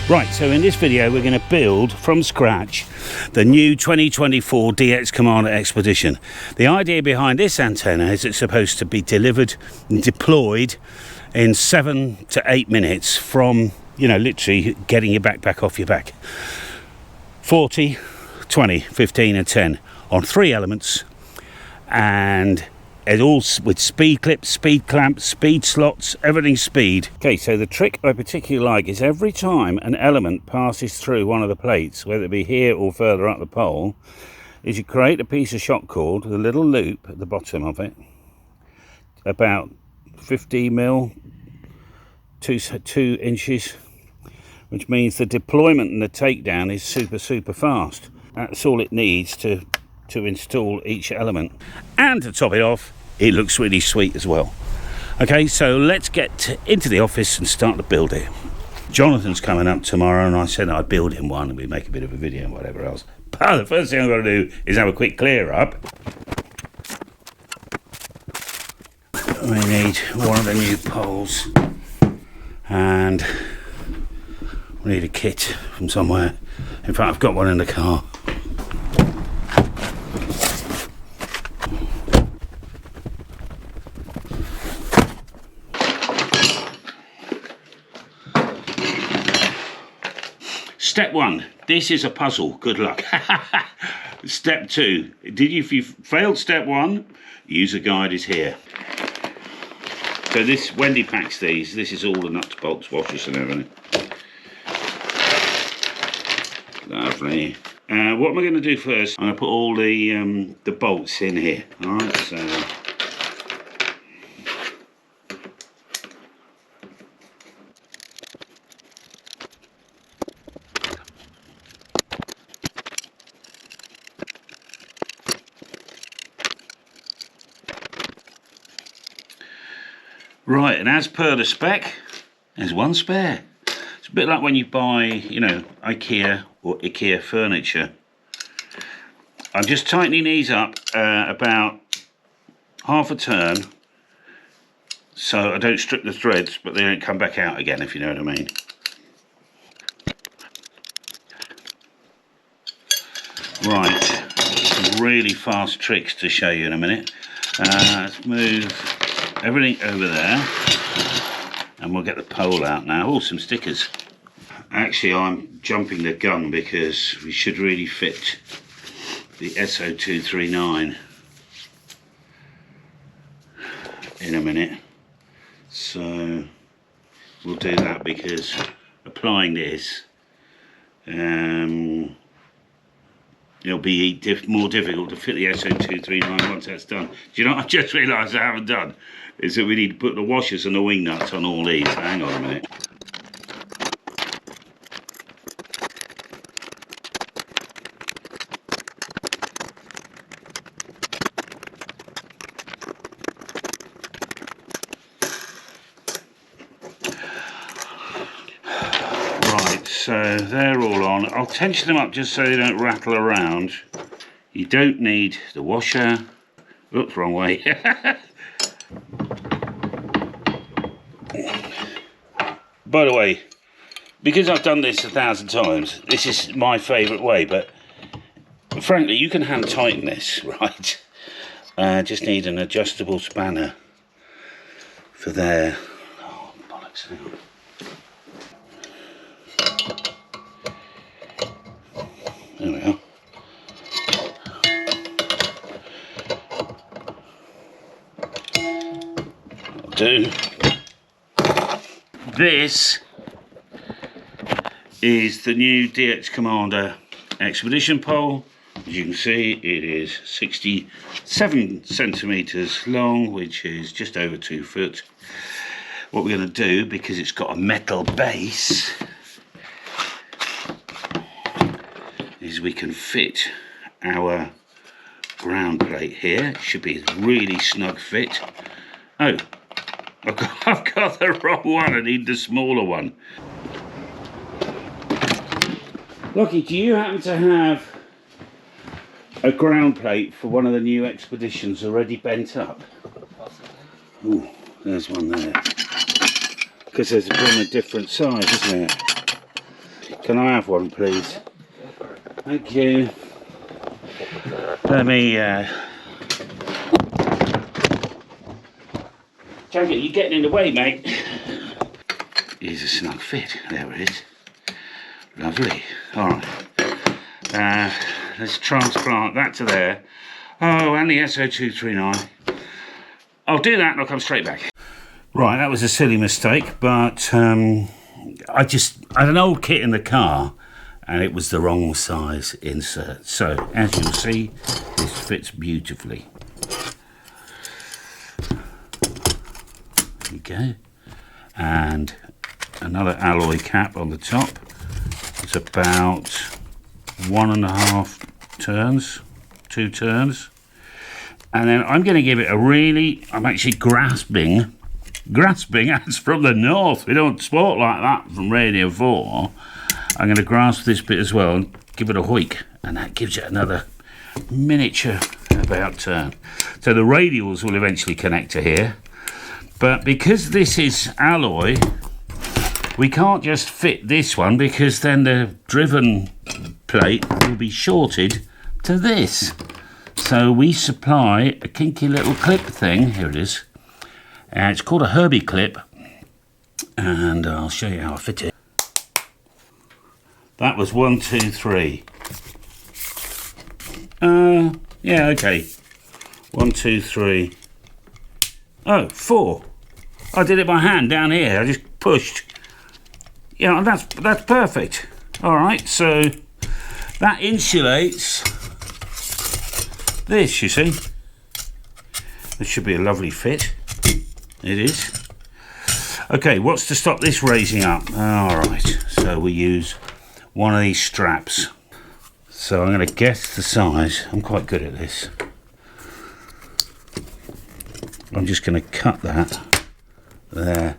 Right, so in this video we're going to build from scratch the new 2024 DX Commander Expedition. The idea behind this antenna is it's supposed to be delivered and deployed in 7 to 8 minutes from, you know, literally getting your backpack off your back. 40, 20, 15 and 10 on 3 elements, and it all with speed clips, speed clamps, speed slots, everything speed. Okay, so the trick I particularly like is every time an element passes through one of the plates, whether it be here or further up the pole, is you create a piece of shock cord with a little loop at the bottom of it, about 50 mil, 2 inches, which means the deployment and the takedown is super fast. That's all it needs to install each element, and to top it off, it looks really sweet as well. Okay, so let's get into the office and start to build it. Jonathan's coming up tomorrow, and I said I'd build him one and we'd make a bit of a video and whatever else. But the first thing I've got to do is have a quick clear up. We need one of the new poles, and we need a kit from somewhere. In fact, I've got one in the car. Step 1, this is a puzzle, good luck. Step 2, if you failed step 1, user guide is here. So this, Wendy packs these, this is all the nuts, bolts, washers and everything. Lovely. What am I going to do first? I'm going to put all the bolts in here, alright, so... Right, and as per the spec, there's one spare. It's a bit like when you buy, you know, IKEA or IKEA furniture. I'm just tightening these up about half a turn, so I don't strip the threads, but they don't come back out again, if you know what I mean. Right, some really fast tricks to show you in a minute. Let's move everything over there, and we'll get the pole out now. Oh, some stickers. Actually, I'm jumping the gun because we should really fit the SO239 in a minute. So we'll do that because applying this, it'll be more difficult to fit the SO239 once that's done. Do you know what I just realised I haven't done? Is that we need to put the washers and the wing nuts on all these. Hang on a minute. Right, so they're all on. I'll tension them up just so they don't rattle around. You don't need the washer. Oops, wrong way. By the way, because I've done this 1,000 times, this is my favourite way, but frankly, you can hand tighten this, right? Just need an adjustable spanner for there. Oh, bollocks. There we are. That'll do. This is the new DX Commander Expedition pole. As you can see, it is 67 centimeters long, which is just over 2 foot. What we're going to do, because it's got a metal base, is we can fit our ground plate here. It should be a really snug fit. Oh, I've got the wrong one. I need the smaller one. Lockie, do you happen to have a ground plate for one of the new expeditions already bent up? Ooh, there's one there. Because there's a different size, isn't it? Can I have one, please? Thank you. Let me... Jacket, you're getting in the way, mate. Here's a snug fit. There it is. Lovely. Alright. Let's transplant that to there. Oh, and the SO239. I'll do that and I'll come straight back. Right, that was a silly mistake, but I had an old kit in the car and it was the wrong size insert. So, as you'll see, this fits beautifully. There we go. And another alloy cap on the top. It's about 1.5 turns, 2 turns. And then I'm going to give it a really, I'm actually grasping as from the north. We don't sport like that from Radio 4. I'm going to grasp this bit as well and give it a hoik. And that gives it another miniature about turn. So the radials will eventually connect to here. But because this is alloy, we can't just fit this one because then the driven plate will be shorted to this. So we supply a kinky little clip thing. Here it is. It's called a Herbie clip. And I'll show you how I fit it. That was 1, 2, 3. Yeah, okay. 1, 2, 3. Oh, 4. I did it by hand down here. I just pushed. Yeah, that's perfect. All right, so that insulates this, you see. This should be a lovely fit. It is. Okay, what's to stop this raising up? All right, so we use one of these straps. So I'm going to guess the size. I'm quite good at this. I'm just going to cut that there,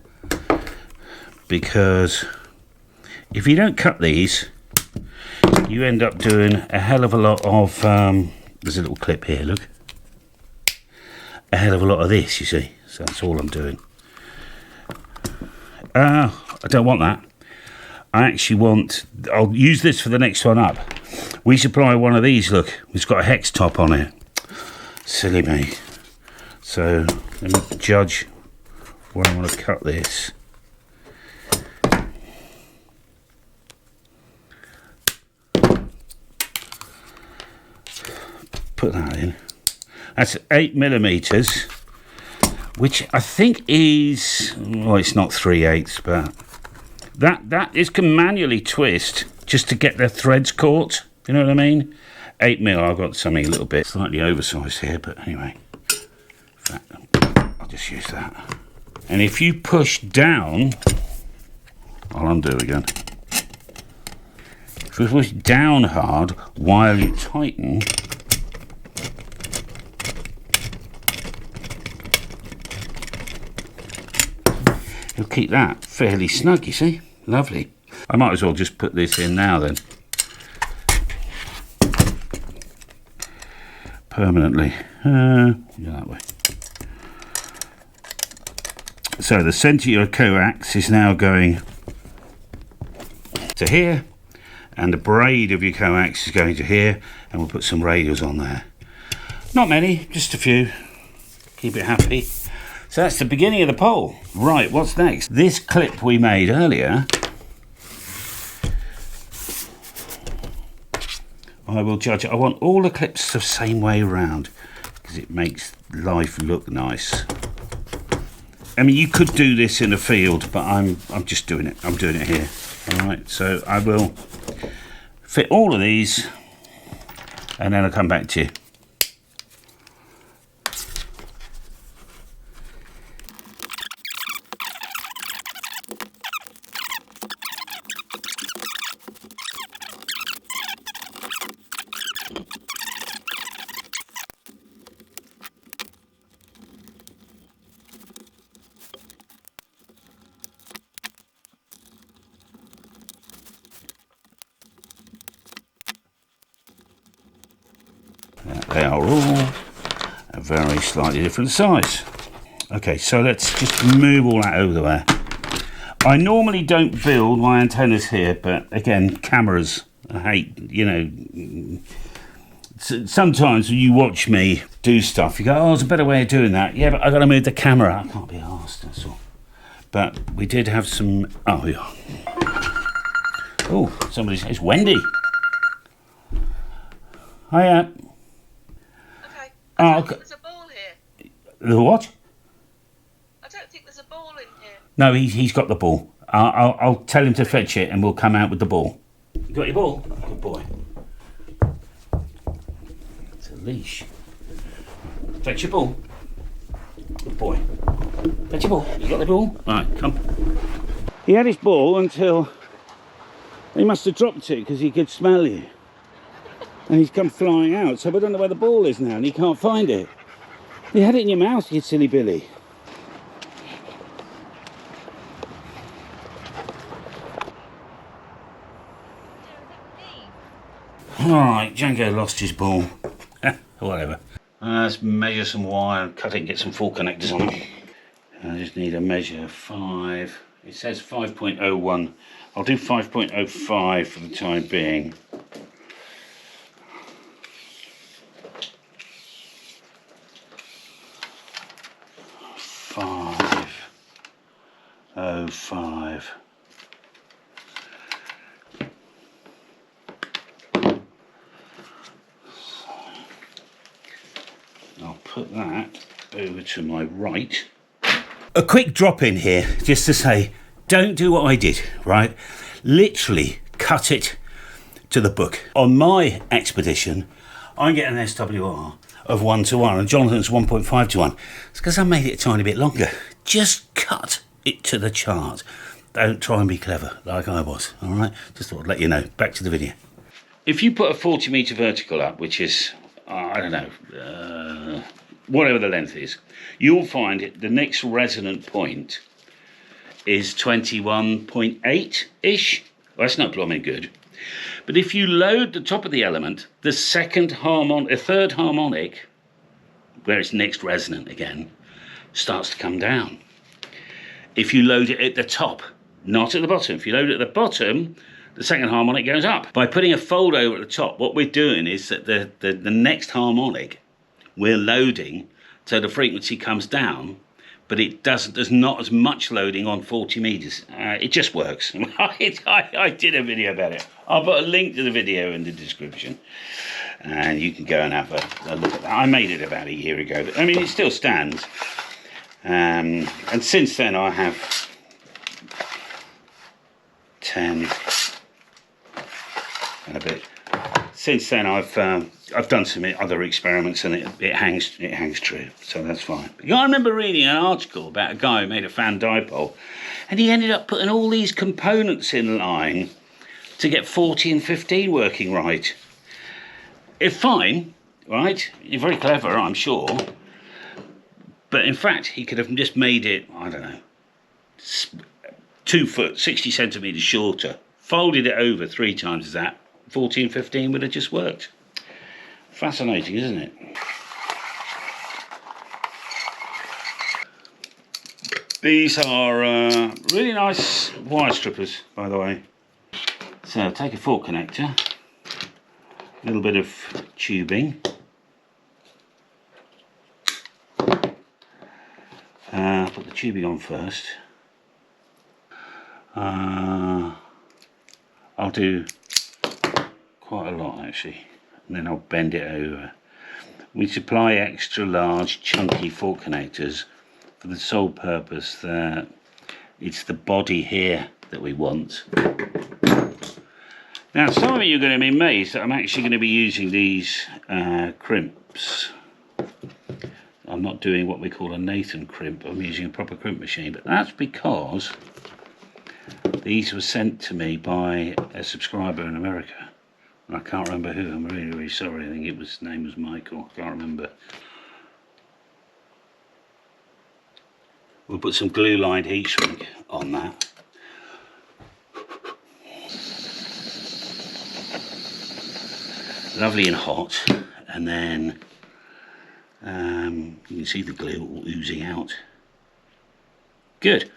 because if you don't cut these, you end up doing a hell of a lot of, there's a little clip here, look. A hell of a lot of this, you see. So that's all I'm doing. I don't want that. I actually want, I'll use this for the next one up. We supply one of these, look. It's got a hex top on it. Silly me. So let me judge where I want to cut this. Put that in. That's 8mm, which I think is, well, it's not 3/8, but that is can manually twist just to get the threads caught. You know what I mean? 8mm. I've got something a little bit slightly oversized here, but anyway, I'll just use that. And if you push down, I'll undo again. If you push down hard while you tighten, you'll keep that fairly snug, you see. Lovely. I might as well just put this in now then. Permanently. That way. So the centre of your coax is now going to here, and the braid of your coax is going to here, and we'll put some radials on there. Not many, just a few. Keep it happy. So that's the beginning of the pole. Right, what's next? This clip we made earlier, I will judge it. I want all the clips the same way around because it makes life look nice. I mean, you could do this in a field, but I'm just doing it. I'm doing it here. All right, so I will fit all of these, and then I'll come back to you. They are all a very slightly different size. Okay, so let's just move all that over there. I normally don't build my antennas here, but again, cameras, I hate, you know, sometimes when you watch me do stuff, you go, oh, there's a better way of doing that. Yeah, but I've got to move the camera. I can't be arsed, that's all. But we did have some, oh, yeah. Oh, somebody says, Wendy. Hiya. Okay. I don't think there's a ball here. The what? I don't think there's a ball in here. No, he's got the ball. I'll tell him to fetch it and we'll come out with the ball. You got your ball? Good boy. It's a leash. Fetch your ball. Good boy. Fetch your ball. You got the ball? Right, come. He had his ball until he must have dropped it because he could smell you. And he's come flying out, so we don't know where the ball is now and he can't find it. You had it in your mouth, you silly Billy. Alright, Django lost his ball. Whatever. Let's measure some wire and cut it and get some full connectors on it. I just need a measure 5. It says 5.01. I'll do 5.05 for the time being. Oh, 5. I'll put that over to my right. A quick drop in here, just to say, don't do what I did, right? Literally cut it to the book. On my expedition, I get an SWR of 1:1 and Jonathan's 1.5:1. It's because I made it a tiny bit longer. Just cut it to the chart. Don't try and be clever like I was, all right? Just thought I'd let you know. Back to the video. If you put a 40 metre vertical up, which is, I don't know, whatever the length is, you'll find it, the next resonant point is 21.8-ish. Well, that's not blooming good. But if you load the top of the element, the third harmonic, where it's next resonant again, starts to come down. If you load it at the top, not at the bottom. If you load it at the bottom, the second harmonic goes up. By putting a fold over at the top, what we're doing is that the next harmonic, we're loading so the frequency comes down, but it doesn't. There's not as much loading on 40 meters. It just works. I did a video about it. I'll put a link to the video in the description, and you can go and have a look at that. I made it about a year ago, but I mean it still stands. And since then I have 10 and a bit. Since then I've done some other experiments and it hangs true, so that's fine. I remember reading an article about a guy who made a fan dipole, and he ended up putting all these components in line to get 40 and 15 working right. It's fine, right? You're very clever, I'm sure. But in fact, he could have just made it, I don't know, 2 foot, 60 centimetres shorter, folded it over 3 times as that, 40 and 15 would have just worked. Fascinating, isn't it? These are really nice wire strippers, by the way. So take a fork connector, a little bit of tubing, put the tubing on first. I'll do quite a lot actually, and then I'll bend it over. We supply extra large chunky fork connectors for the sole purpose that it's the body here that we want. Now some of you are going to be amazed that I'm actually going to be using these crimps. I'm not doing what we call a Nathan crimp, I'm using a proper crimp machine, but that's because these were sent to me by a subscriber in America. I can't remember who, I'm really, really sorry. I think his name was Michael, I can't remember. We'll put some glue lined heat shrink on that. Lovely and hot, and then you can see the glue all oozing out. Good.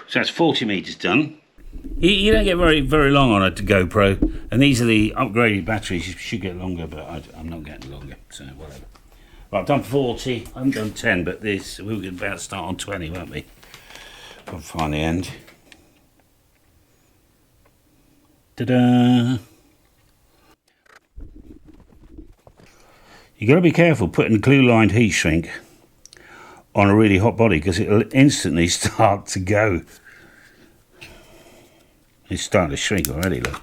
So that's 40 metres done. You don't get very long on a GoPro, and these are the upgraded batteries. You should get longer, but I'm not getting longer, so whatever. Right, I've done 40, I haven't done 10, but this, we were about to start on 20, weren't we? I'll find the end. Ta-da! You've got to be careful putting glue-lined heat shrink on a really hot body, because it'll instantly start to go. It's starting to shrink already, look.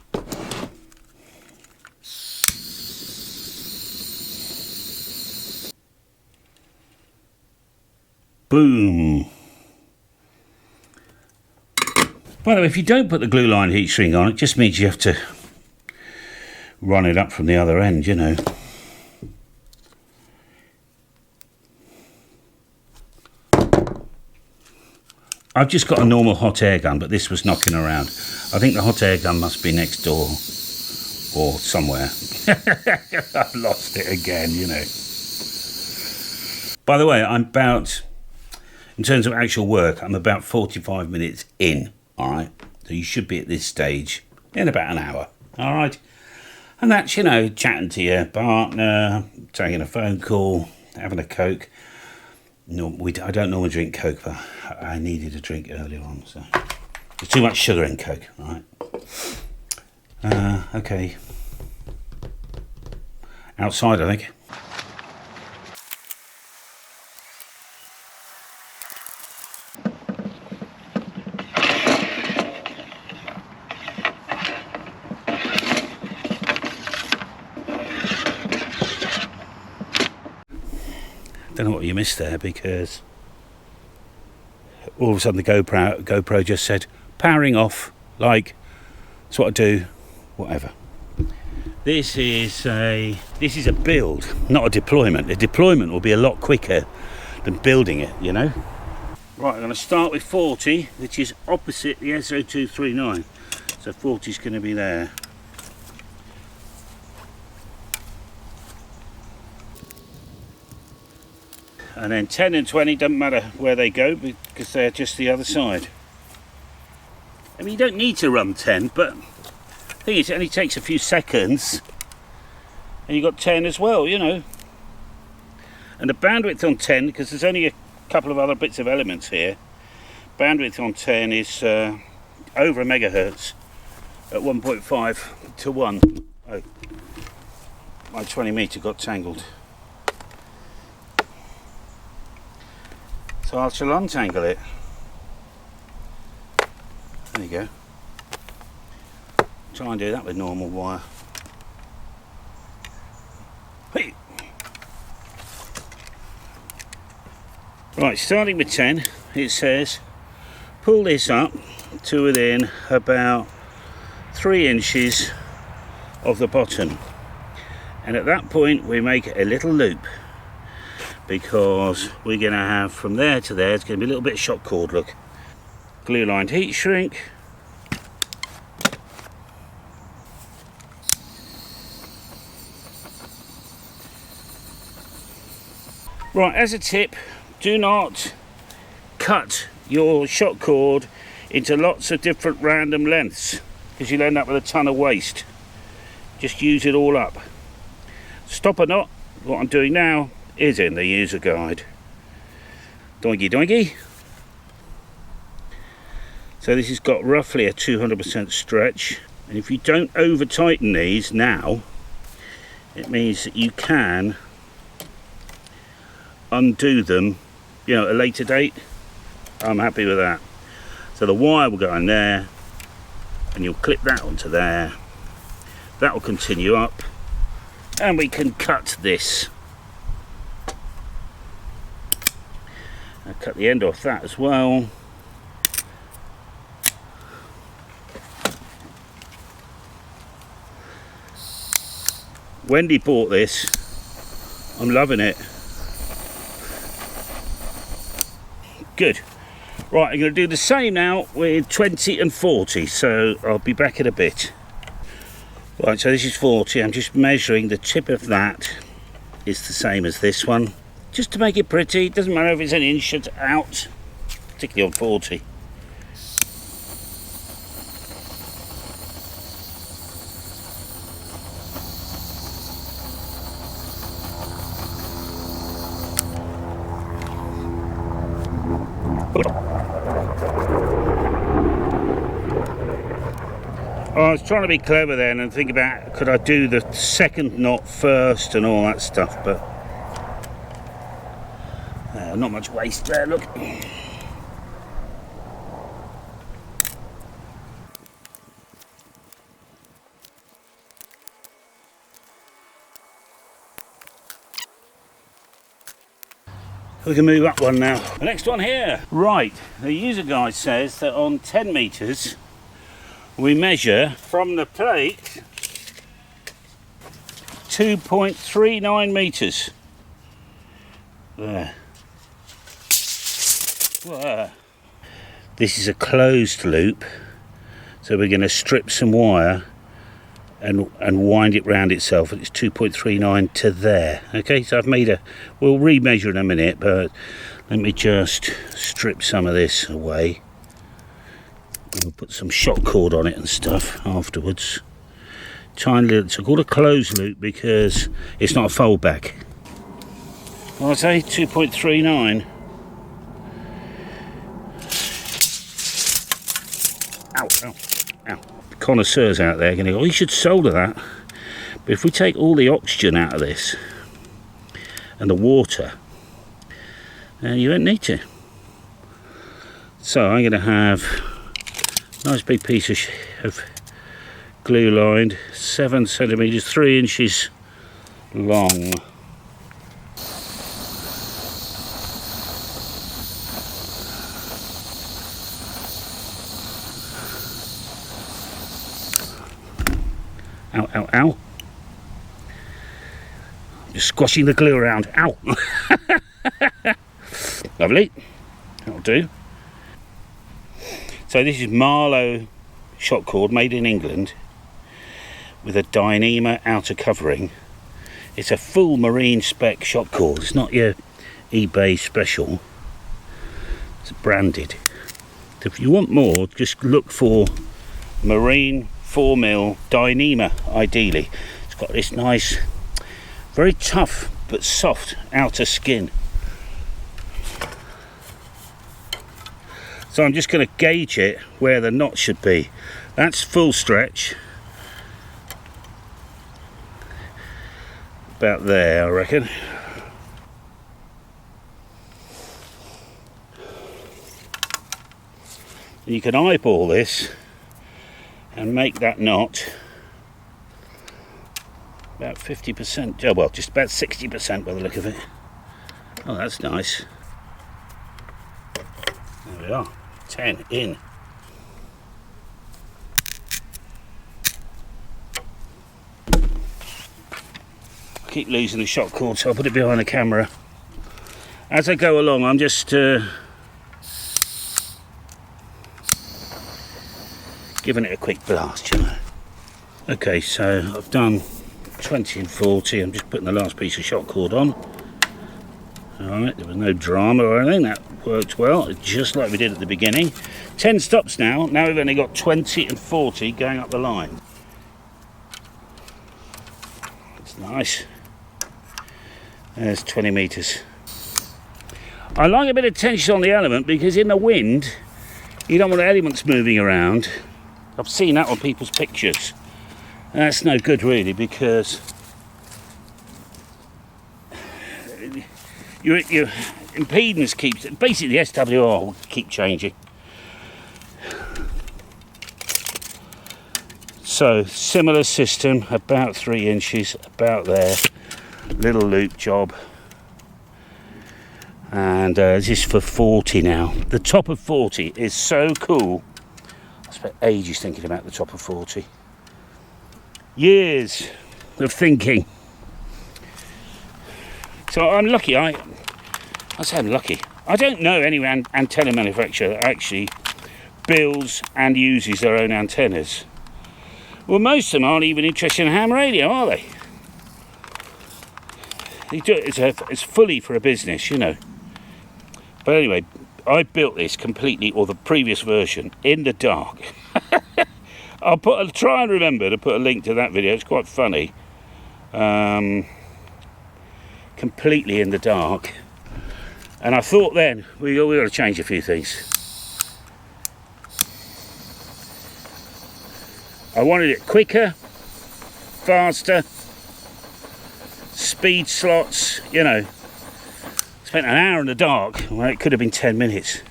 Boom. By the way, if you don't put the glue line heat shrink on, it just means you have to run it up from the other end, you know. I've just got a normal hot air gun, but this was knocking around. I think the hot air gun must be next door or somewhere. I've lost it again, you know. By the way, I'm about, in terms of actual work, I'm about 45 minutes in, all right? So you should be at this stage in about an hour, all right? And that's, you know, chatting to your partner, taking a phone call, having a Coke. No, I don't normally drink Coke, but I needed a drink earlier on, so there's too much sugar in Coke, right? Okay. Outside, I think. Don't know what you missed there, because all of a sudden the GoPro just said powering off, like that's what I do, whatever. This is a build, not a deployment. A deployment will be a lot quicker than building it, you know. Right, I'm going to start with 40, which is opposite the S0239. So 40 is going to be there. And then 10 and 20 doesn't matter where they go, because they're just the other side. I mean, you don't need to run 10, but the thing is, it only takes a few seconds, and you've got 10 as well, you know. And the bandwidth on 10, because there's only a couple of other bits of elements here, bandwidth on 10 is over a megahertz at 1.5 to 1. Oh, my 20 meter got tangled. So I shall untangle it. There you go. Try and do that with normal wire. Hey. Right, starting with 10, it says pull this up to within about 3 inches of the bottom, and at that point we make a little loop, because we're going to have from there to there, it's going to be a little bit of shock cord, look. Glue lined heat shrink. Right, as a tip, do not cut your shock cord into lots of different random lengths, because you'll end up with a ton of waste. Just use it all up. Stop or not, what I'm doing now is in the user guide. Doinky doinky. So this has got roughly a 200% stretch, and if you don't over tighten these now, it means that you can undo them, you know, at a later date. I'm happy with that. So the wire will go in there, and you'll clip that onto there. That will continue up, and we can cut this. I'll cut the end off that as well. Wendy bought this. I'm loving it. Good. Right, I'm going to do the same now with 20 and 40, so I'll be back in a bit. Right, so this is 40. I'm just measuring the tip of that. It's the same as this one, just to make it pretty. It doesn't matter if it's an inch out, particularly on 40. was trying to be clever then and think about, could I do the second knot first and all that stuff, but not much waste there, look. We can move up one now. The next one here. Right, the user guide says that on 10 metres we measure from the plate 2.39 metres. There. There. This is a closed loop, so we're going to strip some wire and wind it round itself, and it's 2.39 to there. Okay, so I've made we'll remeasure in a minute, but let me just strip some of this away. We'll put some shock cord on it and stuff afterwards. Tiny little, it's called a closed loop because it's not a fold back. Well, I say 2.39. Ow, ow, ow. Connoisseurs out there are going to go, oh, you should solder that. But if we take all the oxygen out of this and the water, then you don't need to. So I'm going to have a nice big piece of glue lined, 7 centimetres, 3 inches long. Ow, ow, ow. Just squashing the glue around. Ow. Lovely. That'll do. So this is Marlow shock cord made in England with a Dyneema outer covering. It's a full marine spec shock cord. It's not your eBay special. It's branded. So if you want more, just look for marine 4mm Dyneema, ideally. It's got this nice, very tough but soft outer skin. So I'm just going to gauge it where the knot should be. That's full stretch. About there, I reckon. You can eyeball this and make that knot about 50%, oh well, just about 60% by the look of it. Oh, that's nice. There we are, 10 in. I keep losing the shock cord, so I'll put it behind the camera. As I go along, I'm just giving it a quick blast, you know. Okay, so I've done 20 and 40. I'm just putting the last piece of shock cord on. Alright, there was no drama or anything. That worked well, just like we did at the beginning. 10 stops now. Now we've only got 20 and 40 going up the line. It's nice. There's 20 metres. I like a bit of tension on the element because in the wind, you don't want the elements moving around. I've seen that on people's pictures. And that's no good really, because your impedance keeps, basically the SWR will keep changing. So similar system, about 3 inches, about there, little loop job. And this is for 40 now. The top of 40 is so cool. I spent ages thinking about the top of 40. Years of thinking. So I'm lucky. I say I'm lucky. I don't know any antenna manufacturer that actually builds and uses their own antennas. Well, most of them aren't even interested in ham radio, are they? They do it. It's fully for a business, you know. But anyway, I built this completely, or the previous version, in the dark. I'll try and remember to put a link to that video. It's quite funny. Completely in the dark. And I thought then, we got to change a few things. I wanted it quicker, faster, speed slots, you know. Spent an hour in the dark, well, it could have been 10 minutes.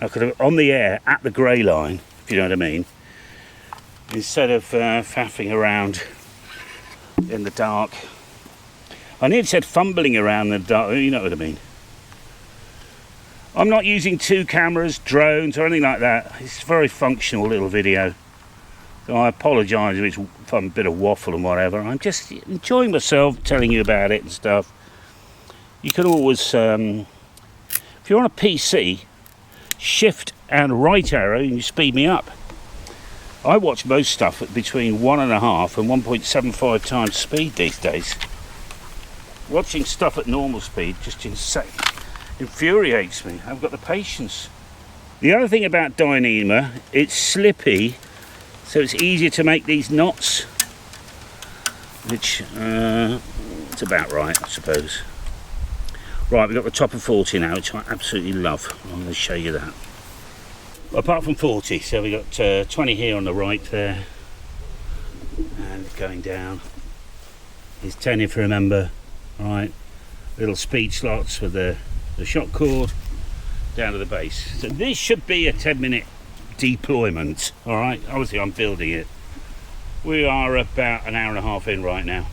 I could have, on the air, at the grey line, if you know what I mean, instead of faffing around in the dark. I nearly said fumbling around in the dark, you know what I mean. I'm not using 2 cameras, drones or anything like that. It's a very functional little video. So I apologise if it's a bit of waffle and whatever. I'm just enjoying myself, telling you about it and stuff. You can always, if you're on a PC, shift and right arrow and you speed me up. I watch most stuff at between 1.5 and 1.75 times speed these days. Watching stuff at normal speed just infuriates me. I haven't got the patience. The other thing about Dyneema, it's slippy, so it's easier to make these knots, which it's about right, I suppose. Right, we've got the top of 40 now, which I absolutely love. I'm going to show you that. Apart from 40, so we've got 20 here on the right there, and going down. Here's 10 if you remember. Right, little speed slots with the shock cord down to the base. So this should be a 10-minute deployment. All right, obviously I'm building it. We are about an hour and a half in right now.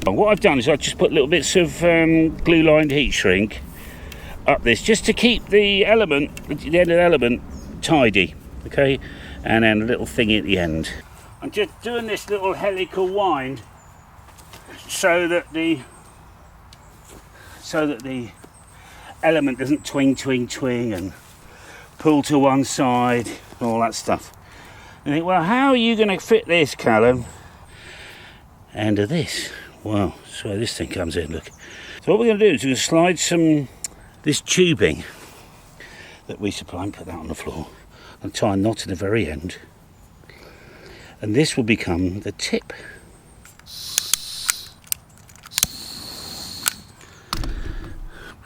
And what I've done is I've just put little bits of glue-lined heat shrink up this, just to keep the element, the end of the element, tidy. Okay, and then a little thingy at the end. I'm just doing this little helical wind so that the element doesn't twing and pull to one side and all that stuff. And think, well, how are you going to fit this, Callum, into this? Well, that's where this thing comes in, look. So what we're going to do is we're going to slide this tubing that we supply and put that on the floor and tie a knot at the very end, and this will become the tip.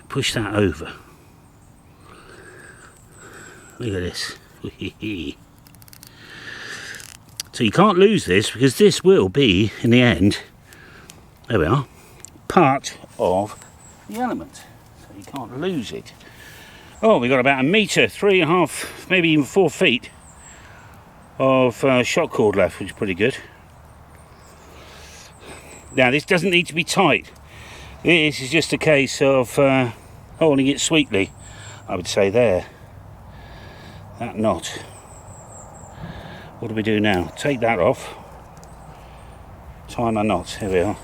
Push that over. Look at this. So you can't lose this, because this will be, in the end, there we are, part of the element. So you can't lose it. Oh, we've got about 1 metre, 3.5, maybe even 4 feet of shock cord left, which is pretty good. Now this doesn't need to be tight. This is just a case of holding it sweetly, I would say there. That knot. What do we do now? Take that off. Tie my knot. Here we are.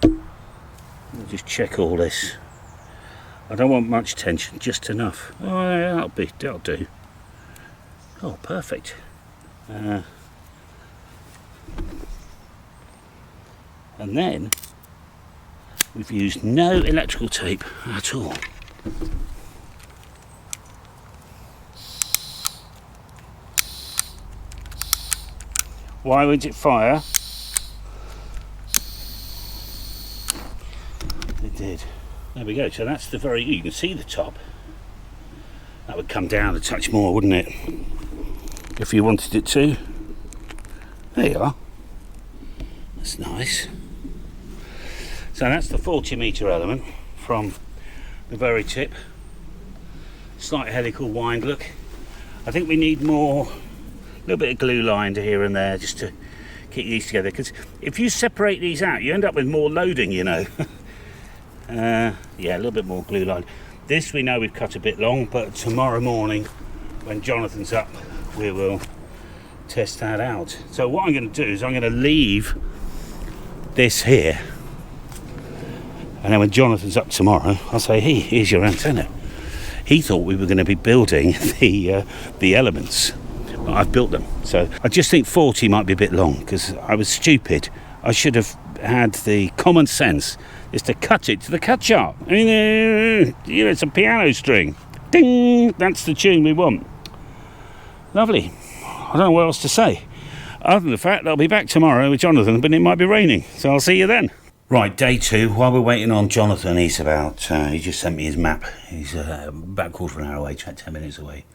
We'll just check all this. I don't want much tension, just enough. Oh, yeah, that'll do. Oh, perfect. And then we've used no electrical tape at all. Why won't it fire? It did. There we go. So that's the very, you can see the top. That would come down a touch more, wouldn't it? If you wanted it to. There you are. That's nice. So that's the 40 metre element from the very tip. Slight helical wind look. I think we need more, a little bit of glue lined here and there just to keep these together, because if you separate these out you end up with more loading, you know. Yeah, a little bit more glue lined. This we know we've cut a bit long, but tomorrow morning when Jonathan's up we will test that out. So what I'm going to do is I'm going to leave this here, and then when Jonathan's up tomorrow I'll say, hey, here's your antenna. He thought we were going to be building the elements, but I've built them. So I just think 40 might be a bit long, because I was stupid. I should have had the common sense is to cut it to the cut chart. I mean, you know, it's a piano string. Ding! That's the tune we want. Lovely. I don't know what else to say, other than the fact that I'll be back tomorrow with Jonathan, but it might be raining, so I'll see you then. Right, day 2. While we're waiting on Jonathan, he's about, he just sent me his map. He's about a quarter of an hour away, 10 minutes away.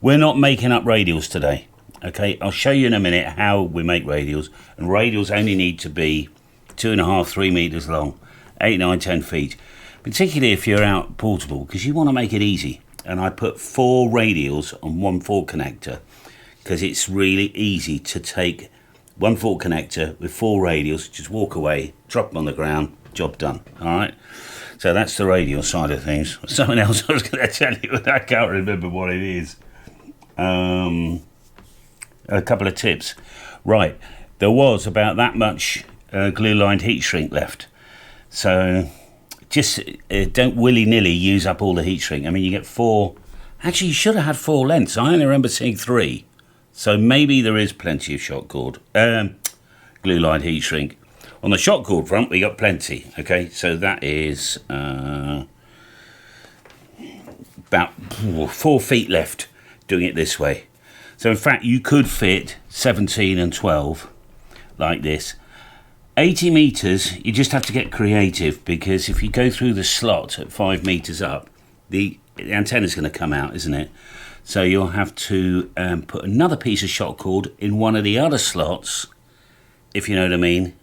We're not making up radials today. Okay, I'll show you in a minute how we make radials, and radials only need to be 2.5, 3 meters long, 8, 9, 10 feet, particularly if you're out portable, because you want to make it easy. And I put 4 radials on 1 fork connector, because it's really easy to take 1 fork connector with 4 radials, just walk away, drop them on the ground, job done. All right, so that's the radial side of things. Something else I was going to tell you, but I can't remember what it is. A couple of tips. Right, there was about that much glue-lined heat shrink left, so just don't willy-nilly use up all the heat shrink. I mean, you get 4. Actually, you should have had 4 lengths. I only remember seeing 3, so maybe there is plenty of shot cord glue-lined heat shrink. On the shot cord front, we got plenty. Okay, so that is about 4 feet left doing it this way. So in fact, you could fit 17 and 12 like this. 80 meters, you just have to get creative, because if you go through the slot at 5 meters up, the antenna's going to come out, isn't it? So you'll have to put another piece of shot cord in one of the other slots, if you know what I mean.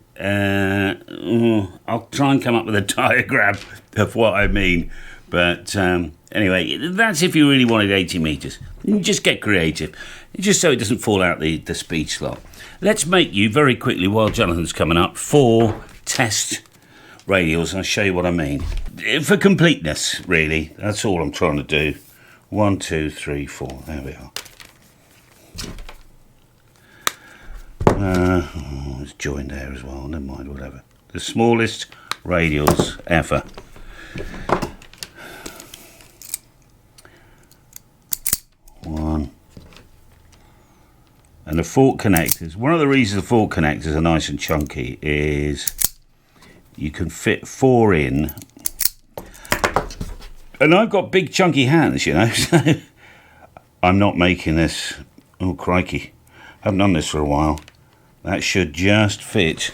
I'll try and come up with a diagram of what I mean. But anyway, that's if you really wanted 80 meters. You just get creative, just so it doesn't fall out the speed slot. Let's make you, very quickly, while Jonathan's coming up, 4 test radials. I'll show you what I mean. For completeness, really. That's all I'm trying to do. 1, 2, 3, 4. There we are. It's joined there as well. Never mind, whatever. The smallest radials ever. One. And the fork connectors, one of the reasons the fork connectors are nice and chunky is you can fit 4 in. And I've got big chunky hands, you know, so I'm not making this. Oh crikey, haven't done this for a while. That should just fit.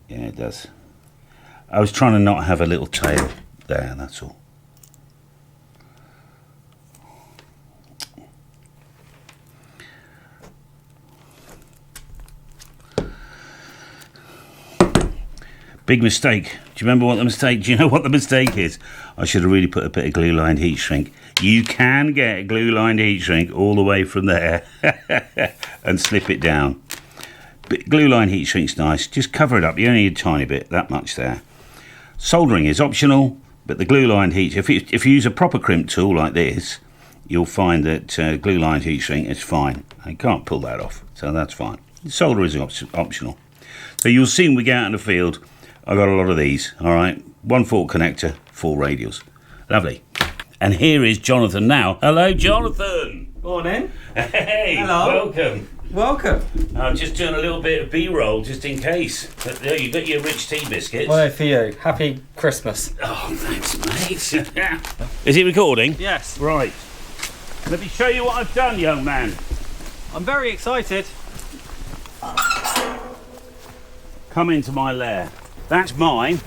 Yeah, it does. I was trying to not have a little tail there, that's all. Big mistake. Do you remember what the mistake? Do you know what the mistake is? I should have really put a bit of glue-lined heat shrink. You can get glue-lined heat shrink all the way from there and slip it down. But glue-lined heat shrink's nice. Just cover it up. You only need a tiny bit, that much there. Soldering is optional, but the glue-lined heat, if you use a proper crimp tool like this, you'll find that glue-lined heat shrink is fine. I can't pull that off, so that's fine. Solder is optional. So you'll see when we get out in the field, I've got a lot of these, all right? 1 fork connector, 4 radials. Lovely. And here is Jonathan now. Hello, Jonathan. Morning. Hey, hello. Welcome. I'm just doing a little bit of B-roll just in case. But there, you got your rich tea biscuits. Well, for you. Happy Christmas. Oh, thanks, mate. Is it recording? Yes. Right. Let me show you what I've done, young man. I'm very excited. Come into my lair. That's mine,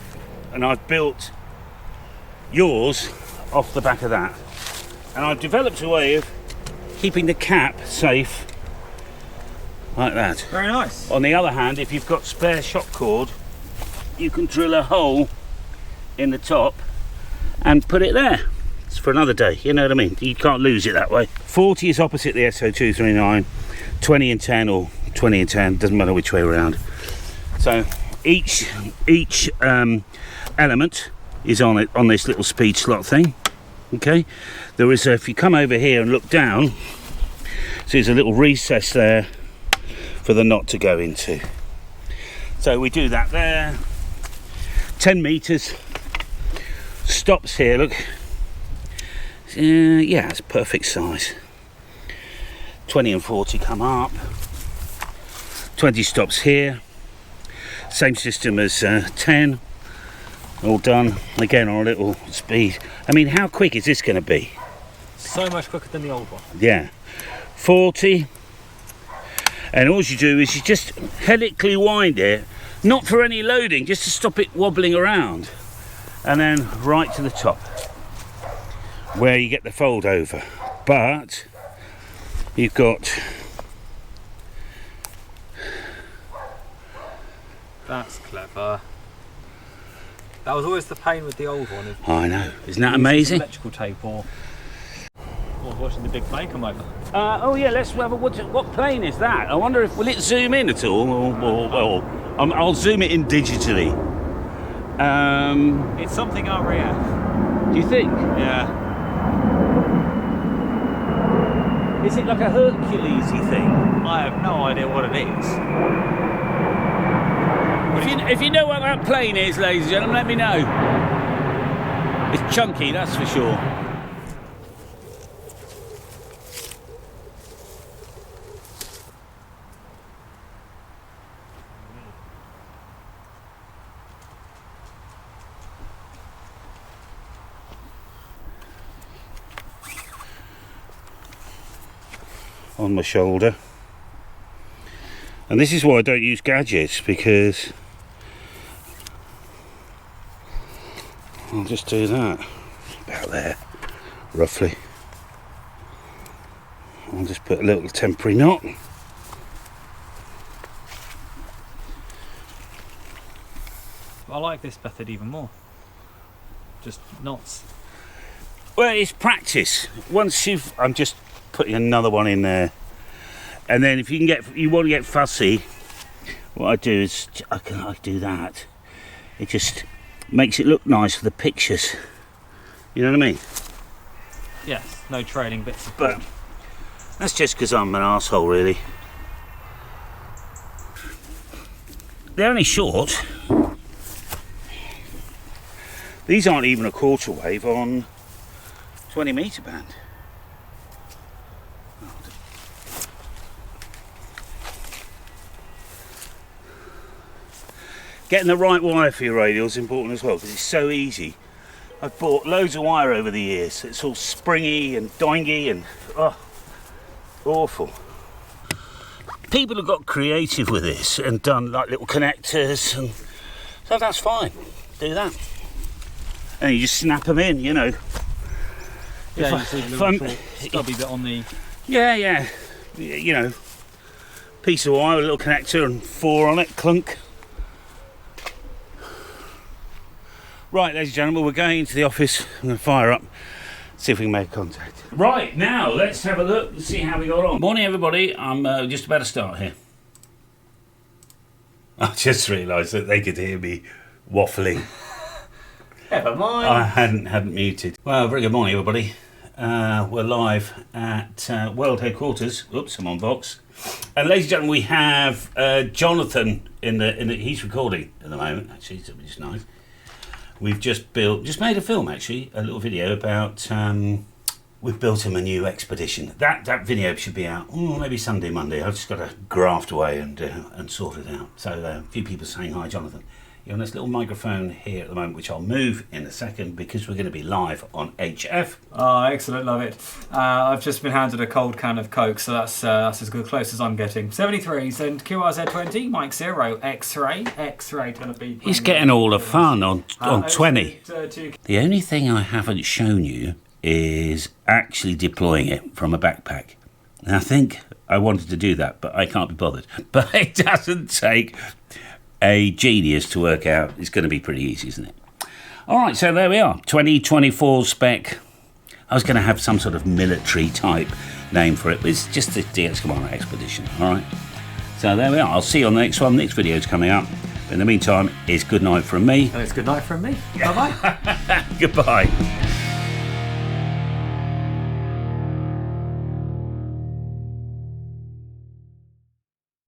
and I've built yours off the back of that. And I've developed a way of keeping the cap safe like that. Very nice. On the other hand, if you've got spare shot cord, you can drill a hole in the top and put it there. It's for another day, you know what I mean? You can't lose it that way. 40 is opposite the SO239, 20 and 10 or 20 and 10, doesn't matter which way around. So each element is on this little speed slot thing. Okay, there is if you come over here and look down, so there's a little recess there for the knot to go into. So we do that there. 10 meters. Stops here. Look. Yeah, it's perfect size. 20 and 40 come up. 20 stops here. Same system as 10, all done again on a little speed. I mean, how quick is this going to be? So much quicker than the old one. Yeah, 40, and all you do is you just helically wind it, not for any loading, just to stop it wobbling around, and then right to the top where you get the fold over. But You've got... That's clever. That was always the pain with the old one. I know. Isn't that amazing? Electrical tape or... I was watching the big plane come over. Oh yeah, let's have a... What plane is that? I wonder if... Will it zoom in at all? Or I'll zoom it in digitally. It's something RAF. Do you think? Yeah. Is it like a Hercules-y thing? I have no idea what it is. If you know what that plane is, ladies and gentlemen, let me know. It's chunky, that's for sure. On my shoulder. And this is why I don't use gadgets, because I'll just do that about there, roughly. I'll just put a little temporary knot. I like this method even more. Just knots. Well, it's practice. Once you've, I'm just putting another one in there, and then if you want to get fussy, what I do is I do that. It just makes it look nice for the pictures. You know what I mean? Yes, no trailing bits of But that's just because I'm an arsehole, really. They're only short. These aren't even a quarter wave on 20 metre band. Getting the right wire for your radial is important as well, because it's so easy. I've bought loads of wire over the years. It's all springy and doingy and awful. People have got creative with this and done like little connectors, and so that's fine. Do that. And you just snap them in, you know. Yeah, you see the little short stubby bit on the... Yeah. You know, piece of wire, a little connector and 4 on it, clunk. Right, ladies and gentlemen, we're going into the office. I'm going to fire up, see if we can make contact. Right, now let's have a look and see how we got on. Morning, everybody. I'm just about to start here. I just realised that they could hear me waffling. Never mind. I hadn't muted. Well, very good morning, everybody. We're live at World Headquarters. Oops, I'm on Vox. And ladies and gentlemen, we have Jonathan in the. He's recording at the moment. Actually, which is nice. We've just made a film, actually, a little video about. We've built him a new expedition. That video should be out maybe Sunday, Monday. I've just got to graft away and sort it out. So a few people saying hi, Jonathan. You're on this little microphone here at the moment, which I'll move in a second because we're going to be live on HF. Oh, excellent, love it. I've just been handed a cold can of Coke, so that's as good close as I'm getting. 73s and QRZ20, Mike 0, X-ray going to be... He's getting all the fun on 20. The only thing I haven't shown you is actually deploying it from a backpack. And I think I wanted to do that, but I can't be bothered. But it doesn't take a genius to work out. It's going to be pretty easy, isn't it? All right, so there we are. 2024 Spec. I was going to have some sort of military type name for it, but it's just the DX Commander Expedition. All right. So there we are. I'll see you on the next one. Next video is coming up. But in the meantime, it's good night from me. And it's good night from me. Bye-bye. Goodbye.